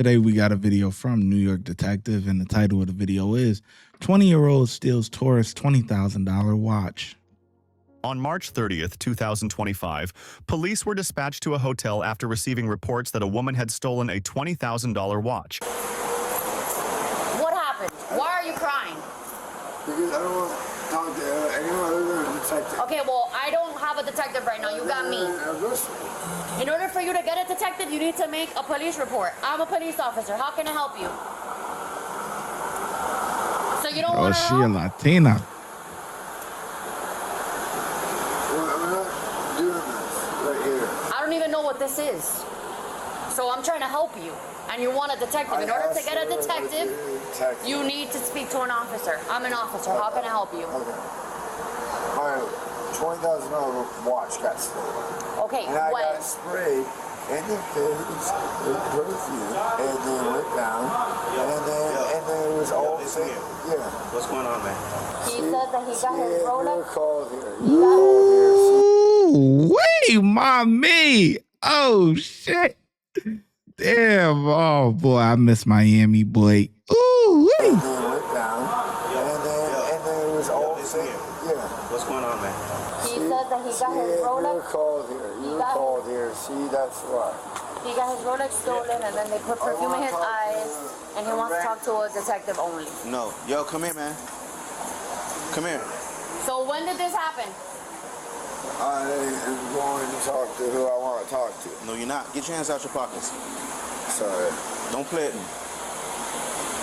Today we got a video from New York Detective, and the title of the video is 20-year-old steals tourist $20,000 watch. On March 30th, 2025, police were dispatched to a hotel after receiving reports that a woman had stolen a $20,000 watch. What happened? Why are you crying? Because I don't want to talk to anyone other than a detective. Okay, well, I don't have a detective right now. You got me. In order for you to get a detective, you need to make a police report. I'm a police officer. How can I help you? So you don't want to she a help? Latina. Well, I'm not doing this right here. I don't even know what this is. So I'm trying to help you. And you want a detective. In order to get a detective, you need to speak to an officer. I'm an officer. How can I help you? Okay. My $20,000 watch got stolen. Okay, And I when? got sprayed in the face with perfume, and then went down, and then it was all fake. Yeah. What's going on, man? He says that he got his Rolex. You're called here. Ooh, wait, mommy. Oh, shit. Damn. Oh, boy, I miss Miami, boy. Ooh, wait. And then went down, and then it was all fake. Yeah. What's going on, man? He says that he got his Rolex. You're called here. You're called here. See, that's why. He got his Rolex stolen, and then they put perfume in his eyes, and he wants to talk to a detective only. No. Yo, come here, man. Come here. So when did this happen? I am going to talk to who I want to talk to. No, you're not. Get your hands out your pockets. Sorry. Don't play at me.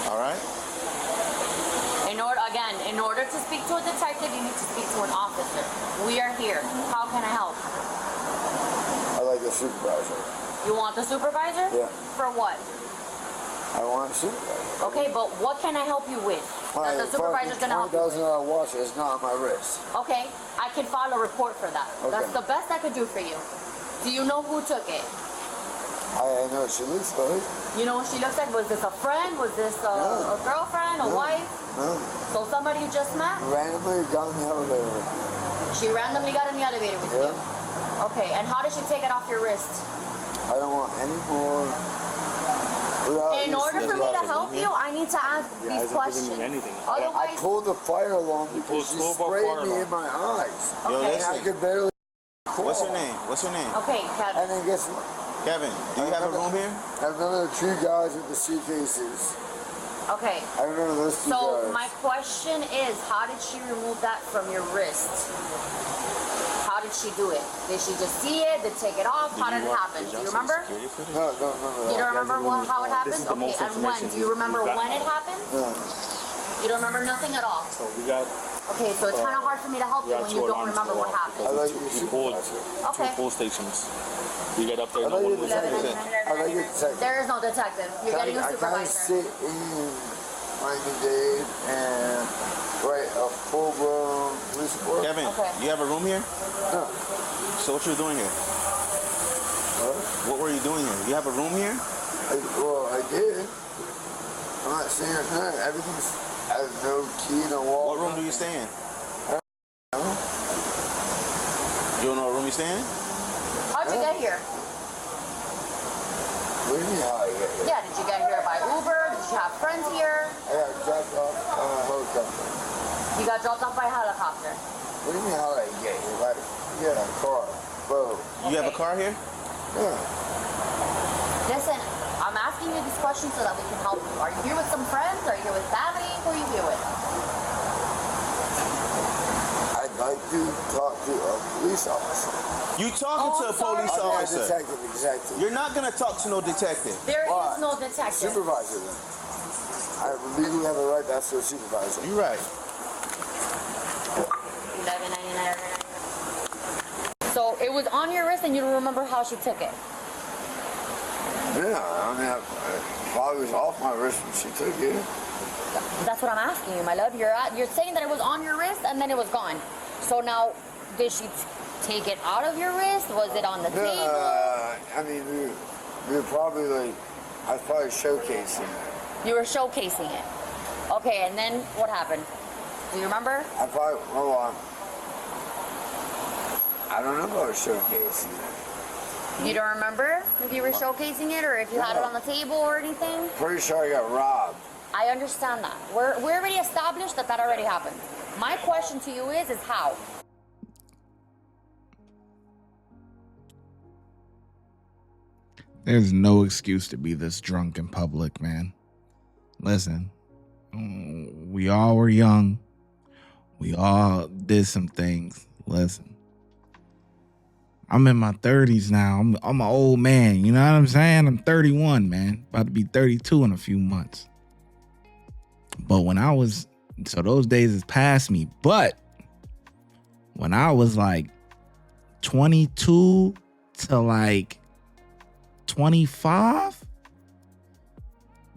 All right? In order to speak to a detective, you need to speak to an officer. We are here. How can I help? I like the supervisor. You want the supervisor? Yeah. For what? I want a supervisor. Okay, but what can I help you with? That the supervisor's gonna help you with? $20,000 watch is not on my wrist. Okay, I can file a report for that. Okay. That's the best I could do for you. Do you know who took it? I know what she looks like. You know what she looks like? Was this a friend? Was this a girlfriend? A wife? No. So somebody you just met? Randomly got in the elevator. She randomly got in the elevator with you? Okay, and how did she take it off your wrist? I don't want any more. In order for me to help you, I need to ask these questions. I Otherwise, pulled the fire alarm because she sprayed me in my eyes. Yo, Okay. And I listen. could barely What's your name? What's your name? okay, And Kevin. then guess what? Kevin, do you have a room here? I remember the two guys with the suitcases. Okay. I remember those two So guys. my question is, how did she remove that from your wrist? How did she do it? Did she just see it? Did take it off? How did it happen? Do you remember? No. You don't remember how it happened? Okay, and when? Do you remember when it happened? No. You don't remember nothing at all? So we got Okay, so it's kind of hard for me to help you when you don't remember what I happened. like your we pulled supervisor. Okay. full stations. We got up there. I No like one your was detective. there. I like your detective. There is no detective. You're getting a I kind of supervisor. sit in Miami-Dade and write a full-blown police report. Kevin, Okay. you have a room here? No. So what you were doing here? What were you doing here? You have a room here? I did. I'm not saying it's not. Everything's has no key, no wall. What room do you stay in? No. You don't know what room you stay in? How'd you get here? What do you mean how I get here? Yeah, did you get here by Uber? Did you have friends here? I got dropped off on a helicopter. You got dropped off by helicopter. What do you mean how I get here? Like, yeah, a car, boat. You have a Okay. car here? Yeah. Listen, I'm asking you these questions so that we can help you. Are you here with some friends? Are you here with family? Who are you here with? I'd like to talk to a police officer. You talking to a police I'm not a officer? detective, exactly. You're not gonna talk to no detective. There Why? is no detective. Supervisor then. I legally have a right to ask for a supervisor. You're right. $11.99. So it was on your wrist and you don't remember how she took it? Yeah, I mean, while it was off my wrist when she took it. That's what I'm asking you, my love. You're saying that it was on your wrist and then it was gone. So now, did she take it out of your wrist? Was it on the table? I mean, we were probably like, I was probably showcasing it. You were showcasing it. Okay, and then what happened? Do you remember? I probably, hold on. I don't know if I was showcasing it. You don't remember if you were showcasing it or if you had it on the table or anything? Pretty sure I got robbed. I understand that. We already established that already happened. My question to you is how? There's no excuse to be this drunk in public, man. Listen, we all were young. We all did some things. Listen, I'm in my 30s now. I'm an old man. You know what I'm saying? I'm 31, man. About to be 32 in a few months. But so those days is past me. But when I was like 22 to like 25,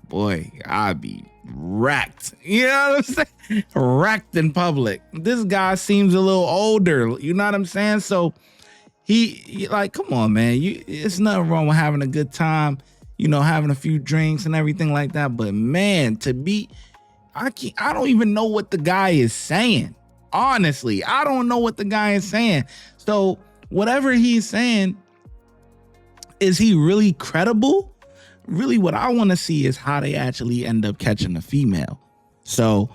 boy, I'd be wrecked. You know what I'm saying? Wrecked in public. This guy seems a little older. You know what I'm saying? So he like, come on, man. It's nothing wrong with having a good time, you know, having a few drinks and everything like that. But man, I don't even know what the guy is saying. Honestly, I don't know what the guy is saying. So whatever he's saying, is he really credible? Really, what I want to see is how they actually end up catching a female. So,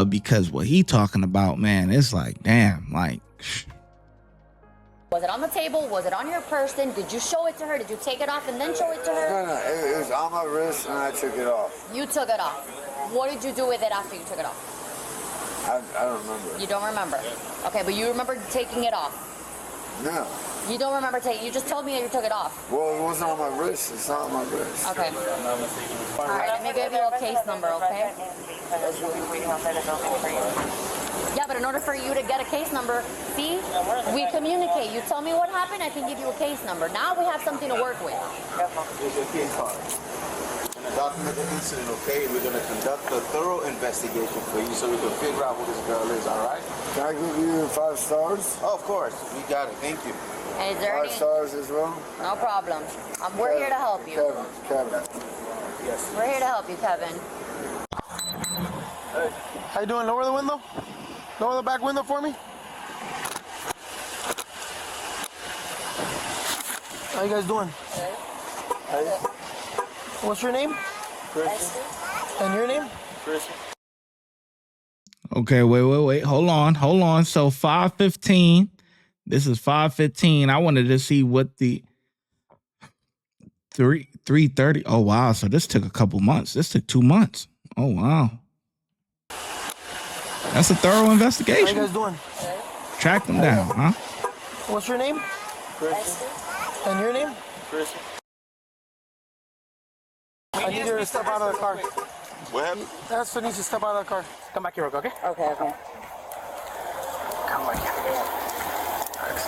because what he talking about, man, it's like, damn, like. Was it on the table? Was it on your person? Did you show it to her? Did you take it off and then show it to her? No, it was on my wrist and I took it off. You took it off. What did you do with it after you took it off? I don't remember. You don't remember? Okay, but you remember taking it off? No. You don't remember taking. You just told me that you took it off. Well, it wasn't on my wrist. It's not on my wrist. Okay. All right, let me give you a case number, okay? Yeah, but in order for you to get a case number, see, we communicate. You tell me what happened, I can give you a case number. Now we have something to work with. Document the incident, okay? We're going to conduct a thorough investigation for you so we can figure out who this girl is, all right? Can I give you 5 stars? Oh, of course. We got it. Thank you. And is there 5 stars as well? No problem. We're here to help you. Kevin. Yes. We're here to help you, Kevin. Hey. How you doing? Lower the window? Lower the back window for me? How you guys doing? Hey. What's your name? Chris. And your name? Chris. Okay, wait. Hold on. So 5:15. This is 5:15. I wanted to see what the 3:30. Oh wow. So this took a couple months. This took 2 months. Oh wow. That's a thorough investigation. How you guys doing? Track them down, huh? What's your name? Chris. And your name? Chris. I need you to step out of the car. What happened? Esther needs to step out of the car. Come back here, okay? Okay. Come back here.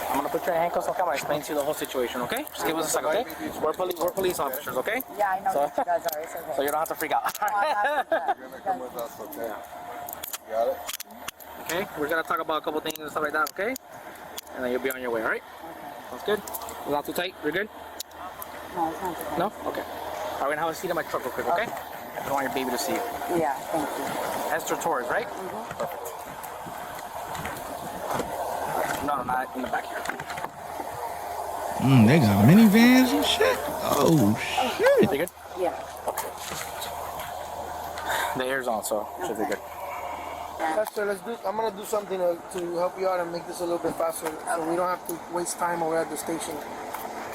I'm gonna put your handcuffs, okay? I'm gonna explain to you the whole situation, okay? Just give us a second, okay? We're police officers, okay? Yeah, I know So, what you guys are. It's okay. so you don't have to freak out. You're gonna come with us, okay? Got it? Okay? We're gonna talk about a couple things and stuff like that, okay? And then you'll be on your way, alright? Sounds good? It's not too tight? We're good? No, it's not okay. No? Okay. Alright, we're gonna have a seat in my truck real quick, okay? I don't want your baby to see you. Yeah, thank you. Esther Torres, right? Mm-hmm. Perfect. No, not in the back here. They got minivans and shit. Oh shit. You good? Yeah. Okay. The air's on, so should be good. Esther, I'm gonna do something to help you out and make this a little bit faster, so we don't have to waste time over at the station.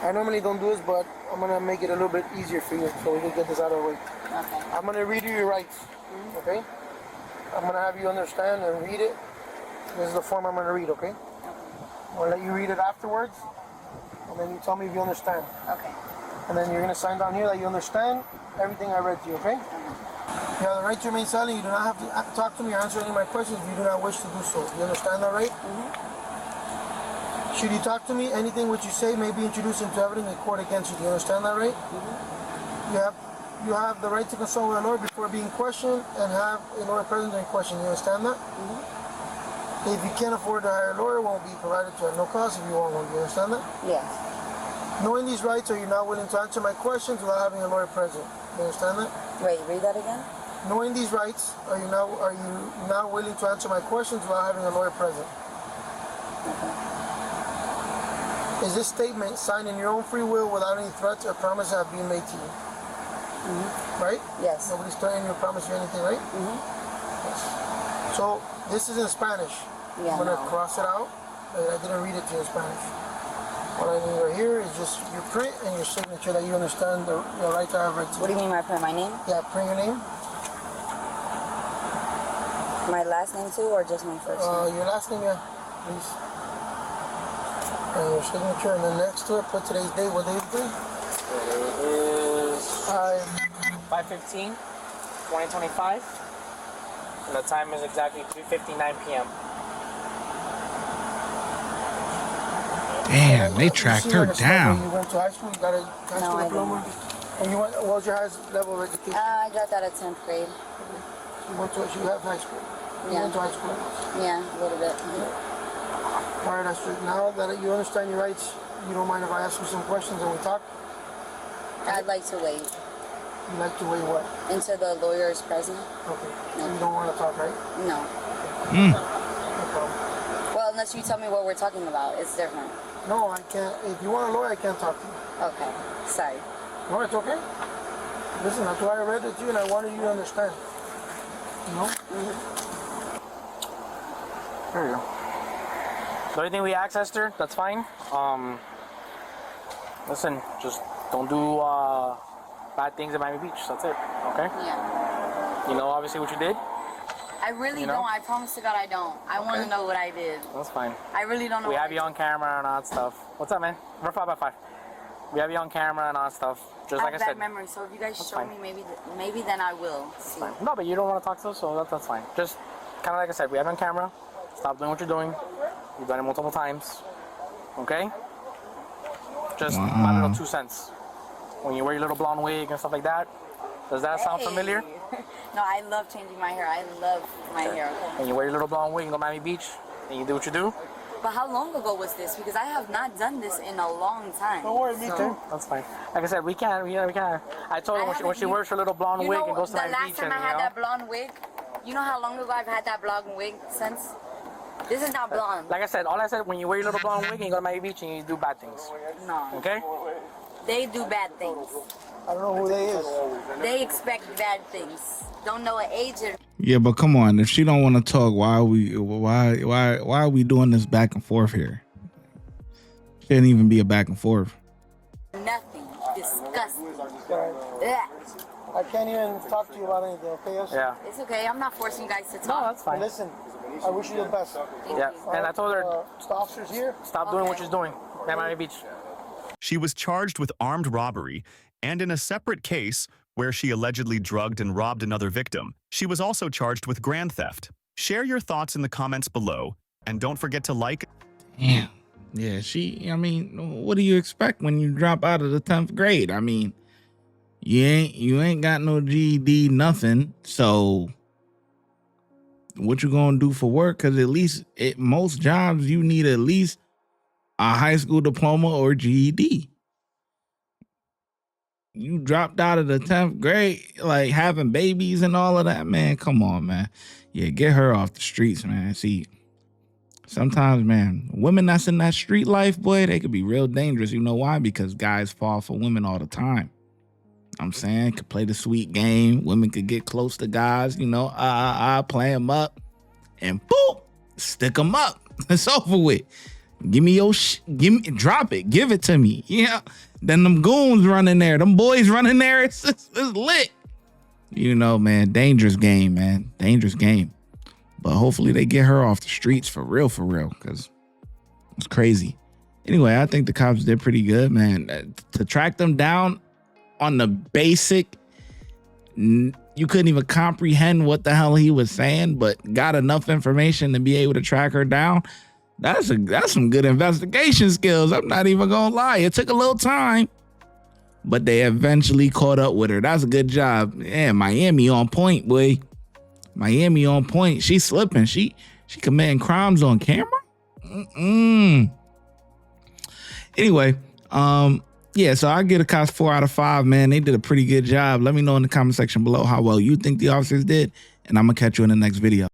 I normally don't do this, but I'm gonna make it a little bit easier for you, so we can get this out of the way. Okay. I'm gonna read you your rights, okay? I'm gonna have you understand and read it. This is the form I'm gonna read, okay? I'll let you read it afterwards, and then you tell me if you understand. Okay. And then you're gonna sign down here that you understand everything I read to you, okay? You have the right to remain silent. You do not have to talk to me or answer any of my questions if you do not wish to do so. You understand that, right? Mm-hmm. Should you talk to me, anything which you say may be introduced into evidence in court against you. Do you understand that, right? Mm-hmm. You have the right to consult with a lawyer before being questioned and have a lawyer present during question. You understand that? Mm-hmm. If you can't afford to hire a lawyer, won't be provided to at no cost if you want one. Do you understand that? Yes. Knowing these rights, are you not willing to answer my questions without having a lawyer present? Do you understand that? Wait, read that again? Knowing these rights, are you now willing to answer my questions without having a lawyer present? Is this statement signed in your own free will without any threats or promises have been made to you? Right? Yes. Nobody's threatening you or promising you anything, right? Yes. So this is in Spanish. Yeah, I'm gonna no. cross it out. I didn't read it to you in Spanish. What I need right here is just your print and your signature that you understand the right to have right to. What do you mean my print? My name? Yeah, print your name. My last name too, or just my first name? Your last name, yeah, please. And your signature, and then next to it, put today's date. What day is it? It is 5/15, 2025. And the time is exactly 3:59 p.m. Damn, they tracked her down. You went to high school, you got a high school diploma. And you went, what was your highest level of education? I dropped out of 10th grade. You went to, you have high school. You Yeah. went to high school. Yeah, a little bit. All right, Esther, now that you understand your rights, you don't mind if I ask you some questions and we talk? I'd like to wait You like to weigh what? until the lawyer is present. Okay. You don't want to talk, right? No. No problem. Well, unless you tell me what we're talking about, it's different. No, I can't. If you want a lawyer, I can't talk to you. Okay. Sorry. No, it's okay. Listen, that's why I read it to you and I wanted you to understand. You know? There you go. The only thing we ask, Esther, that's fine. Listen, just don't do bad things at Miami Beach. That's it. Okay? Yeah. You know, obviously, what you did. I really You know? don't. I promise to God I don't. I want to know what I did. That's fine. I really don't know. We what have I you on camera and all that stuff. What's up, man? We're 5x5. We have you on camera and all that stuff. Just I like have I bad said. memory, so if you guys show fine. me, maybe then I will see. Fine. No, but you don't want to talk to us, so that's fine. Just kind of like I said, we have you on camera. Stop doing what you're doing. You've done it multiple times. Okay? Just, I don't know, 2 cents. When you wear your little blonde wig and stuff like that. Does that sound familiar? No, I love changing my hair. I love my hair. Okay? And you wear your little blonde wig and go to Miami Beach, and you do what you do. But how long ago was this? Because I have not done this in a long time. Don't worry, me too. That's fine. Like I said, we can't. I told her when she wears her little blonde You wig know, and goes to the Miami last Beach, time and I had that blonde wig, you know how long ago I've had that blonde wig since? This is not blonde. like I said, all I said, when you wear your little blonde wig and you go to Miami Beach and you do bad things. No. Okay? They do bad things. I don't know who they is. They expect bad things. Don't know an agent. Yeah, but come on. If she don't want to talk, why are we doing this back and forth here? Shouldn't even be a back and forth. Nothing. Disgusting. Right. Ugh. I can't even talk to you about anything, okay? Esther? Yeah. It's okay. I'm not forcing you guys to No, talk. that's fine. Listen, I wish you the best. Thank Yeah. you. And I told her, The officer's here. stop doing what Okay. she's doing at Miami Beach. She was charged with armed robbery, and in a separate case where she allegedly drugged and robbed another victim, she was also charged with grand theft. Share your thoughts in the comments below, and don't forget to like. Damn. Yeah, I mean, what do you expect when you drop out of the 10th grade? I mean, you ain't got no GED, nothing. So what you gonna do for work? Because at least at most jobs, you need at least a high school diploma or GED. You dropped out of the 10th grade, like having babies and all of that, man. Come on, man. Yeah, get her off the streets, man. See, sometimes, man, women that's in that street life, boy, they could be real dangerous. You know why? Because guys fall for women all the time. I'm saying, could play the sweet game. Women could get close to guys, you know, play them up, and boop, stick them up. It's over with. Give me your drop it, give it to me. Yeah. Then them goons running there, them boys running there. It's lit. You know, man, dangerous game, man, dangerous game. But hopefully they get her off the streets for real, because it's crazy. Anyway, I think the cops did pretty good, man. To track them down on the basic, you couldn't even comprehend what the hell he was saying, but got enough information to be able to track her down. That's some good investigation skills. I'm not even gonna lie. It took a little time, but they eventually caught up with her. That's a good job. Yeah, Miami on point, boy. Miami on point. She slipping. She committing crimes on camera. Anyway, yeah, so I give the cops 4 out of 5, man. They did a pretty good job. Let me know in the comment section below how well you think the officers did, and I'm gonna catch you in the next video.